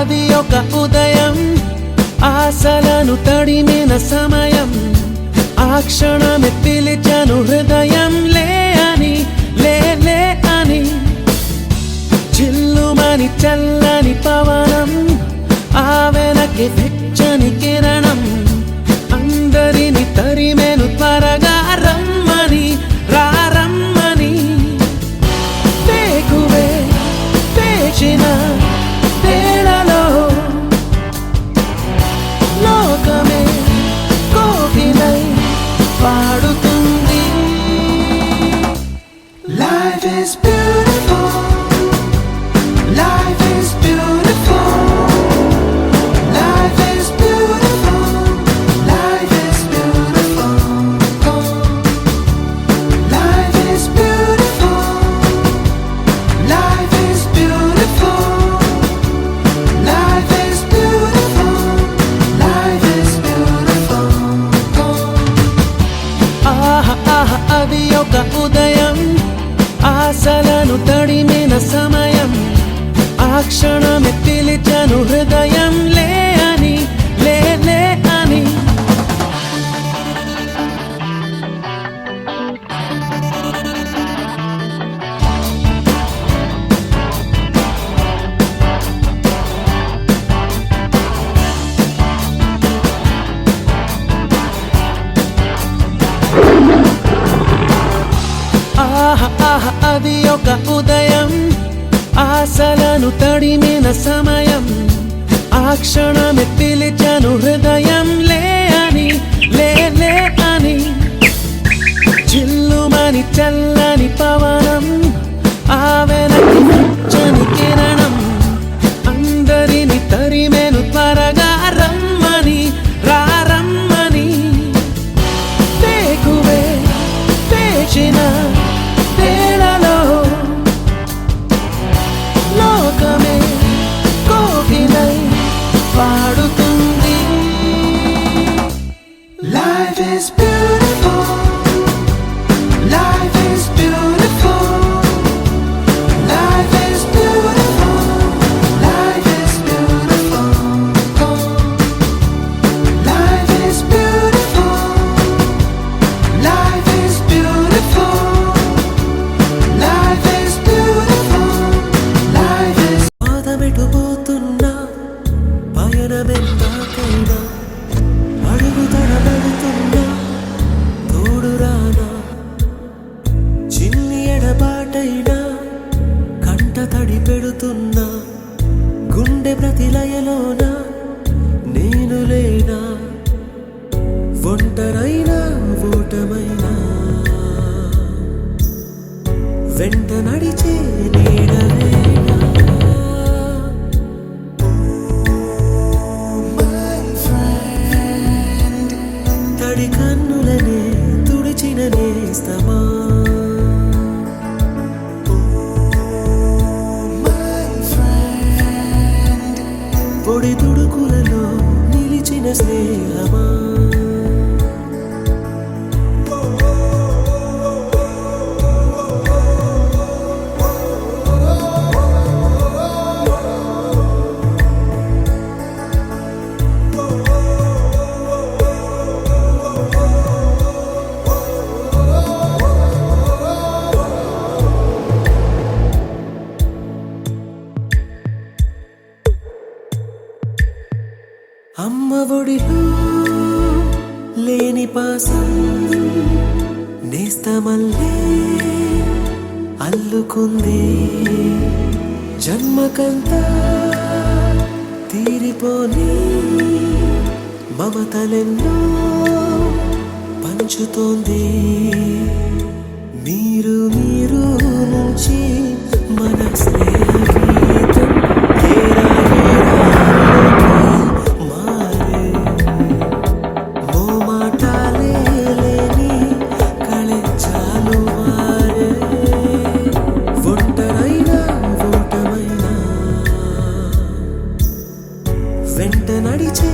అది ఒక ఉదయం ఆశలను తడిమిన సమయం ఆ క్షణమే పిలిచాను హృదయం లే అని లే లే అని చిల్లుమని చల్లని పవనం ఆ వెనక్కి వెచ్చని కిరణం అందరిని తరిమేను త్వరగా రమ్మని రారమ్మని వేకువే వేచిన వేళలో లోకమే కోకిలై పాడుతుంది. Life is beautiful, life is beautiful, life is beautiful, life is beautiful, life is beautiful, life is beautiful, life is beautiful, life is beautiful. ఆహా ఆహా అది ఒక ఉదయం ఆశలను తడిమిన సమయం ఆ క్షణమే పిలిచాను హృదయం లే అని లే లే అని ఆహా ఆహా అది ఒక ఉదయం ఆశలను తడిమిన సమయం ఆ క్షణమే పిలిచాను హృదయం లే అని లే లే అని చిల్లుమని చల్లని పవనం ఆ వెనక్కి వెచ్చని కిరణం అందరిని తరిమేను త్వరగా రమ్మని రారమ్మని వేకువే వేచిన వేళలో లోకమే కోకిలై పాడుతుంది. Life is beautiful, life is beautiful, life is beautiful, life is beautiful, life is beautiful, life is beautiful, life is beautiful, life is పాదమెటుపోతున్నా పయనమెందాకైనా అడుగు తడబడుతున్నా తోడురానా చిన్ని ఎడబాటైనా కంట తడి పెడుతున్నా గుండె ప్రతిలయలోన నేను లేనా ఒంటరైనా ఓటమైనా వెంట నడిచే నీడవేనా తడి కన్నులనే తుడిచిన నేస్తమా పొడి తుడుకులలో నిలిచిన స్నేహమా అమ్మ ఒడిలో లేని పాసం నేస్తమల్లే అల్లుకుంది జన్మకంతా తీరిపోని మమతలెన్నో పంచుతోంది మీరు మీరు నుంచి మన స్నేహ గీతం ఏరా మారే మోమాటాలే లేని కళెచ్చాలు మారే ఒంటరైనా ఓటమైనా వెంట నడిచే